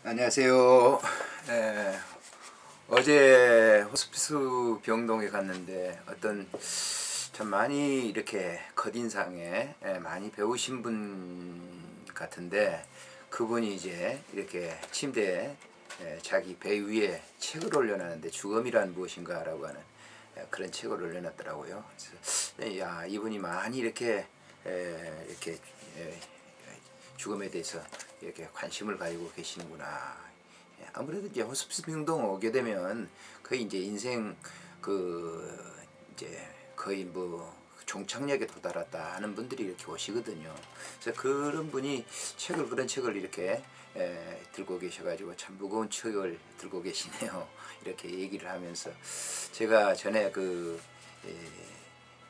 안녕하세요. 에, 어제 호스피스 병동에 갔는데 어떤 참 많이 이렇게 겉인상에 많이 배우신 분 같은데, 그분이 이제 이렇게 침대에 자기 배 위에 책을 올려놨는데 죽음이란 무엇인가라고 하는 그런 책을 올려놨더라고요. 그래서 야, 이분이 많이 이렇게 죽음에 대해서 이렇게 관심을 가지고 계시는구나. 아무래도 이제 호스피스 병동 오게 되면 거의 이제 인생 이제 거의 뭐 종착역에 도달했다 하는 분들이 이렇게 오시거든요. 그래서 그런 분이 그런 책을 이렇게 들고 계셔가지고 참 무거운 책을 들고 계시네요. 이렇게 얘기를 하면서 제가 전에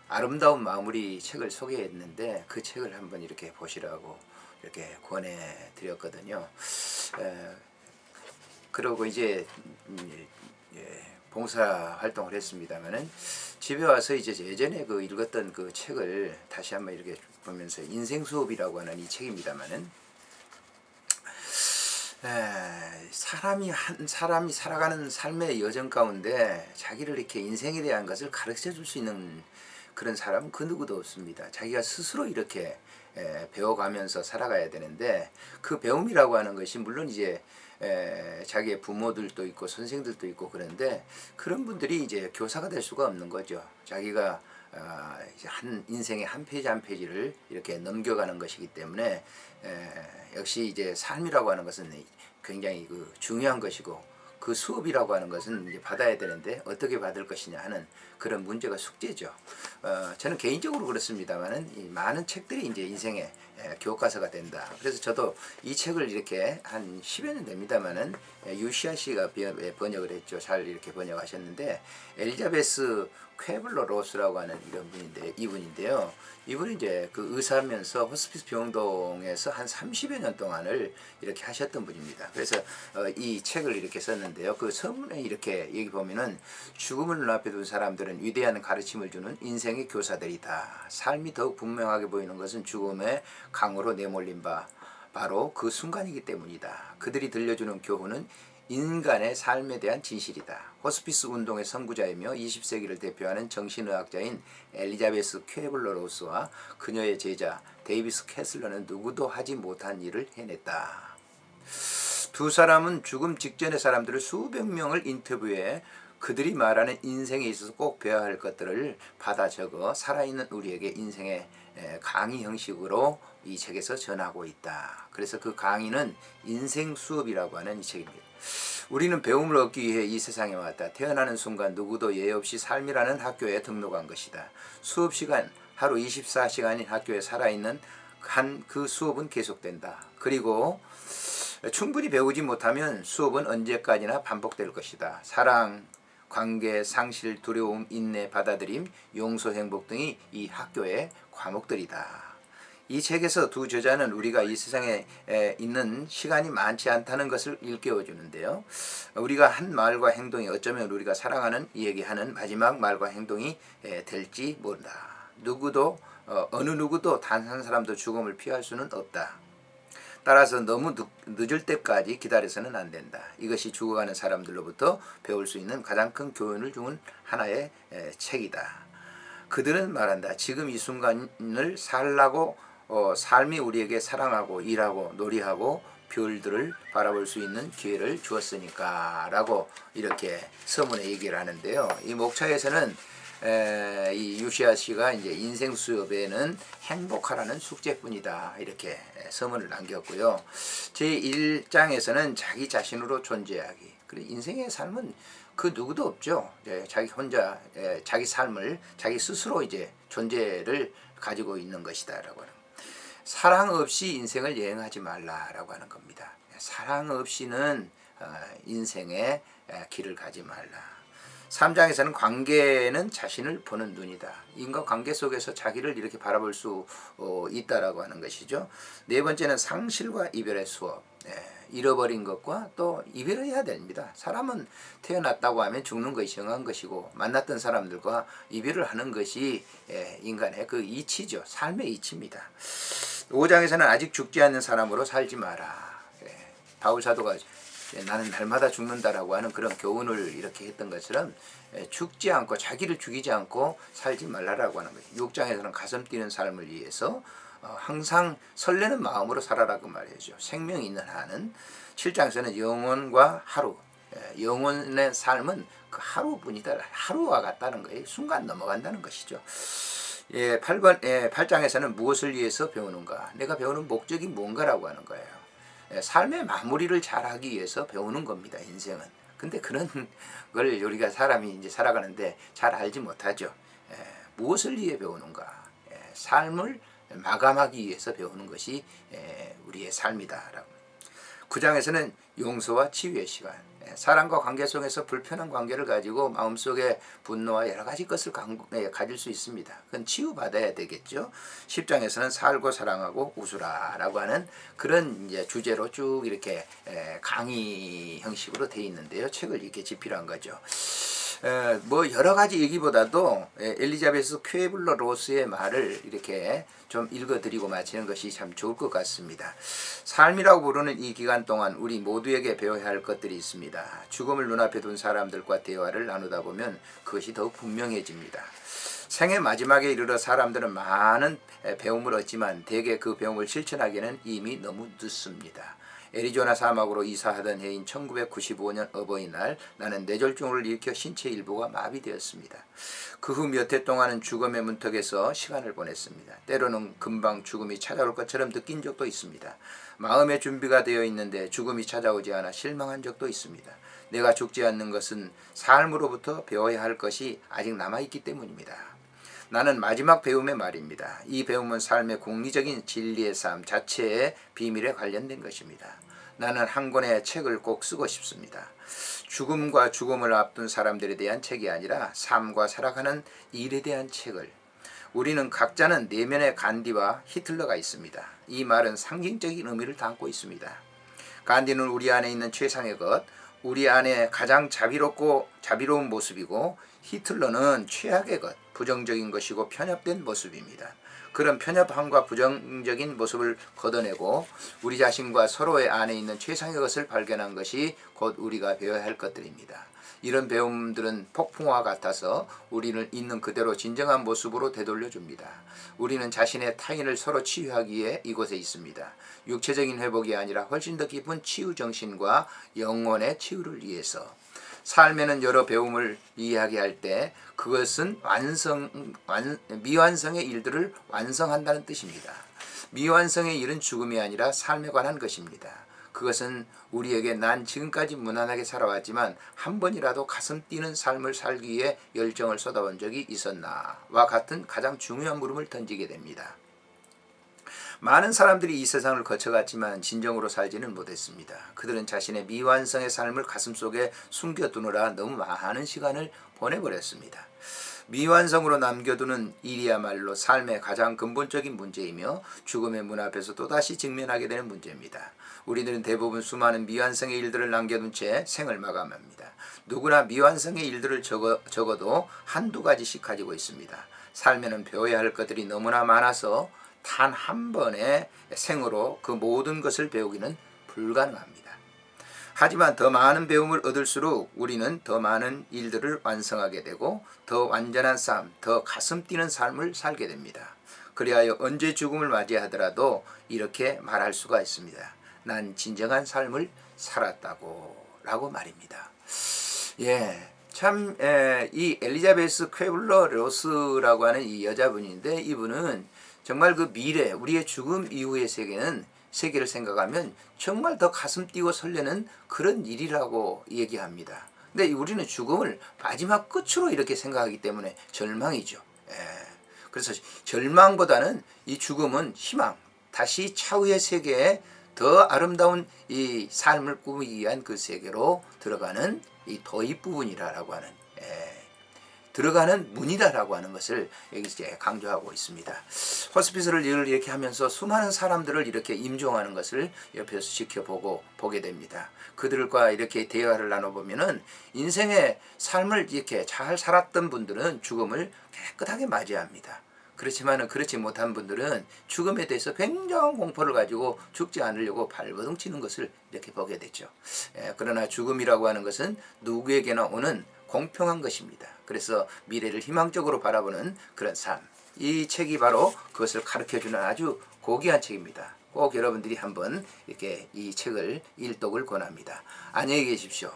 아름다운 마무리 책을 소개했는데 그 책을 한번 이렇게 보시라고 이렇게 권해 드렸거든요. 그러고 이제 봉사 활동을 했습니다만은 집에 와서 이제 예전에 읽었던 그 책을 다시 한번 이렇게 보면서 인생 수업이라고 하는 이 책입니다만은, 사람이 살아가는 삶의 여정 가운데 자기를 이렇게 인생에 대한 것을 가르쳐 줄 수 있는 그런 사람은 그 누구도 없습니다. 자기가 스스로 이렇게 배워가면서 살아가야 되는데, 그 배움이라고 하는 것이 물론 이제 자기의 부모들도 있고 선생들도 있고 그런데, 그런 분들이 이제 교사가 될 수가 없는 거죠. 자기가 이제 인생의 한 페이지 한 페이지를 이렇게 넘겨가는 것이기 때문에, 역시 이제 삶이라고 하는 것은 굉장히 중요한 것이고, 그 수업이라고 하는 것은 이제 받아야 되는데 어떻게 받을 것이냐 하는 그런 문제가 숙제죠. 저는 개인적으로 그렇습니다만은 이 많은 책들이 이제 인생의 교과서가 된다. 그래서 저도 이 책을 이렇게 한 10여 년 됩니다만은 유시아 씨가 번역을 했죠. 잘 이렇게 번역하셨는데, 엘리자베스 쾌블러 로스라고 하는 이분인데요. 이분이 이제 그 의사면서 호스피스 병동에서 한 30여 년 동안을 이렇게 하셨던 분입니다. 그래서 이 책을 이렇게 썼는데요. 그 서문에 이렇게 여기 보면은 죽음을 눈앞에 둔 사람들은 위대한 가르침을 주는 인생의 교사들이다. 삶이 더욱 분명하게 보이는 것은 죽음의 강으로 내몰린 바로 그 순간이기 때문이다. 그들이 들려주는 교훈은 인간의 삶에 대한 진실이다. 호스피스 운동의 선구자이며 20세기를 대표하는 정신의학자인 엘리자베스 쾌블러 로스와 그녀의 제자 데이비스 캐슬러는 누구도 하지 못한 일을 해냈다. 두 사람은 죽음 직전의 사람들을 수백 명을 인터뷰해 그들이 말하는 인생에 있어서 꼭 배워야 할 것들을 받아 적어 살아있는 우리에게 인생의 강의 형식으로 이 책에서 전하고 있다. 그래서 그 강의는 인생 수업이라고 하는 이 책입니다. 우리는 배움을 얻기 위해 이 세상에 왔다. 태어나는 순간 누구도 예외 없이 삶이라는 학교에 등록한 것이다. 수업 시간, 하루 24시간인 학교에 살아있는 한 그 수업은 계속된다. 그리고 충분히 배우지 못하면 수업은 언제까지나 반복될 것이다. 사랑, 관계, 상실, 두려움, 인내, 받아들임, 용서, 행복 등이 이 학교의 과목들이다. 이 책에서 두 저자는 우리가 이 세상에 있는 시간이 많지 않다는 것을 일깨워 주는데요. 우리가 한 말과 행동이 어쩌면 우리가 사랑하는 이에게 하는 마지막 말과 행동이 될지 모른다. 어느 누구도 단 한 사람도 죽음을 피할 수는 없다. 따라서 너무 늦을 때까지 기다려서는 안 된다. 이것이 죽어가는 사람들로부터 배울 수 있는 가장 큰 교훈을 주는 하나의 책이다. 그들은 말한다. 지금 이 순간을 살라고 삶이 우리에게 사랑하고 일하고 놀이하고 별들을 바라볼 수 있는 기회를 주었으니까 라고 이렇게 서문에 얘기를 하는데요. 이 목차에서는 이 유시아 씨가 이제 인생 수업에는 행복하라는 숙제뿐이다 이렇게 서문을 남겼고요. 제1장에서는 자기 자신으로 존재하기. 그리고 인생의 삶은 그 누구도 없죠. 자기 혼자 자기 삶을 자기 스스로 이제 존재를 가지고 있는 것이다라고 하는. 사랑 없이 인생을 여행하지 말라라고 하는 겁니다. 사랑 없이는 인생의 길을 가지 말라. 3장에서는 관계는 자신을 보는 눈이다. 인과관계 속에서 자기를 이렇게 바라볼 수 있다라고 하는 것이죠. 네 번째는 상실과 이별의 수업. 잃어버린 것과 또 이별해야 됩니다. 사람은 태어났다고 하면 죽는 것이 정한 것이고, 만났던 사람들과 이별을 하는 것이 인간의 그 이치죠. 삶의 이치입니다. 5장에서는 아직 죽지 않는 사람으로 살지 마라. 바울 사도가 나는 날마다 죽는다라고 하는 그런 교훈을 이렇게 했던 것처럼 죽지 않고 자기를 죽이지 않고 살지 말라라고 하는 거예요. 6장에서는 가슴 뛰는 삶을 위해서 항상 설레는 마음으로 살아라고 말해야죠. 생명이 있는 한은. 7장에서는 영혼과 하루, 영혼의 삶은 그 하루뿐이다. 하루와 같다는 거예요. 순간 넘어간다는 것이죠. 8장에서는 무엇을 위해서 배우는가? 내가 배우는 목적이 뭔가라고 하는 거예요. 삶의 마무리를 잘하기 위해서 배우는 겁니다. 인생은. 근데 그런 걸 우리가 사람이 이제 살아가는데 잘 알지 못하죠. 무엇을 위해 배우는가? 삶을 마감하기 위해서 배우는 것이 우리의 삶이다라고. 9장에서는 용서와 치유의 시간. 사람과 관계 속에서 불편한 관계를 가지고 마음속에 분노와 여러 가지 것을 가질 수 있습니다. 그건 치유받아야 되겠죠. 10장에서는 살고 사랑하고 웃으라라고 하는 그런 이제 주제로 쭉 이렇게 강의 형식으로 되어 있는데요. 책을 이렇게 집필한 거죠. 뭐 여러 가지 얘기보다도 엘리자베스 퀘블러 로스의 말을 이렇게 좀 읽어드리고 마치는 것이 참 좋을 것 같습니다. 삶이라고 부르는 이 기간 동안 우리 모두에게 배워야 할 것들이 있습니다. 죽음을 눈앞에 둔 사람들과 대화를 나누다 보면 그것이 더욱 분명해집니다. 생의 마지막에 이르러 사람들은 많은 배움을 얻지만 대개 그 배움을 실천하기에는 이미 너무 늦습니다. 애리조나 사막으로 이사하던 해인 1995년 어버이날 나는 뇌졸중을 일으켜 신체 일부가 마비되었습니다. 그 후 몇 해 동안은 죽음의 문턱에서 시간을 보냈습니다. 때로는 금방 죽음이 찾아올 것처럼 느낀 적도 있습니다. 마음의 준비가 되어 있는데 죽음이 찾아오지 않아 실망한 적도 있습니다. 내가 죽지 않는 것은 삶으로부터 배워야 할 것이 아직 남아있기 때문입니다. 나는 마지막 배움의 말입니다. 이 배움은 삶의 공리적인 진리의 삶 자체의 비밀에 관련된 것입니다. 나는 한 권의 책을 꼭 쓰고 싶습니다. 죽음과 죽음을 앞둔 사람들에 대한 책이 아니라 삶과 살아가는 일에 대한 책을. 우리는 각자는 내면의 간디와 히틀러가 있습니다. 이 말은 상징적인 의미를 담고 있습니다. 간디는 우리 안에 있는 최상의 것, 우리 안에 가장 자비로운 모습이고 히틀러는 최악의 것, 부정적인 것이고 편협된 모습입니다. 그런 편협함과 부정적인 모습을 걷어내고 우리 자신과 서로의 안에 있는 최상의 것을 발견한 것이 곧 우리가 배워야 할 것들입니다. 이런 배움들은 폭풍과 같아서 우리를 있는 그대로 진정한 모습으로 되돌려줍니다. 우리는 자신의 타인을 서로 치유하기 위해 이곳에 있습니다. 육체적인 회복이 아니라 훨씬 더 깊은 치유 정신과 영혼의 치유를 위해서. 삶에는 여러 배움을 이야기할 때 그것은 미완성의 일들을 완성한다는 뜻입니다. 미완성의 일은 죽음이 아니라 삶에 관한 것입니다. 그것은 우리에게 난 지금까지 무난하게 살아왔지만 한 번이라도 가슴 뛰는 삶을 살기 위해 열정을 쏟아본 적이 있었나와 같은 가장 중요한 물음을 던지게 됩니다. 많은 사람들이 이 세상을 거쳐갔지만 진정으로 살지는 못했습니다. 그들은 자신의 미완성의 삶을 가슴속에 숨겨두느라 너무 많은 시간을 보내버렸습니다. 미완성으로 남겨두는 일이야말로 삶의 가장 근본적인 문제이며 죽음의 문 앞에서 또다시 직면하게 되는 문제입니다. 우리들은 대부분 수많은 미완성의 일들을 남겨둔 채 생을 마감합니다. 누구나 미완성의 일들을 적어도 한두 가지씩 가지고 있습니다. 삶에는 배워야 할 것들이 너무나 많아서 단 한 번의 생으로 그 모든 것을 배우기는 불가능합니다. 하지만 더 많은 배움을 얻을수록 우리는 더 많은 일들을 완성하게 되고 더 완전한 삶, 더 가슴 뛰는 삶을 살게 됩니다. 그리하여 언제 죽음을 맞이하더라도 이렇게 말할 수가 있습니다. 난 진정한 삶을 살았다고 라고 말입니다. 이 엘리자베스 퀘블러 로스라고 하는 이 여자분인데 이분은 정말 그 미래, 우리의 죽음 이후의 세계를 생각하면 정말 더 가슴 뛰고 설레는 그런 일이라고 얘기합니다. 근데 우리는 죽음을 마지막 끝으로 이렇게 생각하기 때문에 절망이죠. 그래서 절망보다는 이 죽음은 희망, 다시 차후의 세계에 더 아름다운 이 삶을 꾸미기 위한 그 세계로 들어가는 이 도입 부분이라고 하는 들어가는 문이다라고 하는 것을 여기서 강조하고 있습니다. 호스피스를 이렇게 하면서 수많은 사람들을 이렇게 임종하는 것을 옆에서 보게 됩니다. 그들과 이렇게 대화를 나눠보면은 인생의 삶을 이렇게 잘 살았던 분들은 죽음을 깨끗하게 맞이합니다. 그렇지만은 그렇지 못한 분들은 죽음에 대해서 굉장한 공포를 가지고 죽지 않으려고 발버둥 치는 것을 이렇게 보게 되죠. 그러나 죽음이라고 하는 것은 누구에게나 오는 공평한 것입니다. 그래서 미래를 희망적으로 바라보는 그런 삶. 이 책이 바로 그것을 가르쳐주는 아주 고귀한 책입니다. 꼭 여러분들이 한번 이렇게 이 책을 일독을 권합니다. 안녕히 계십시오.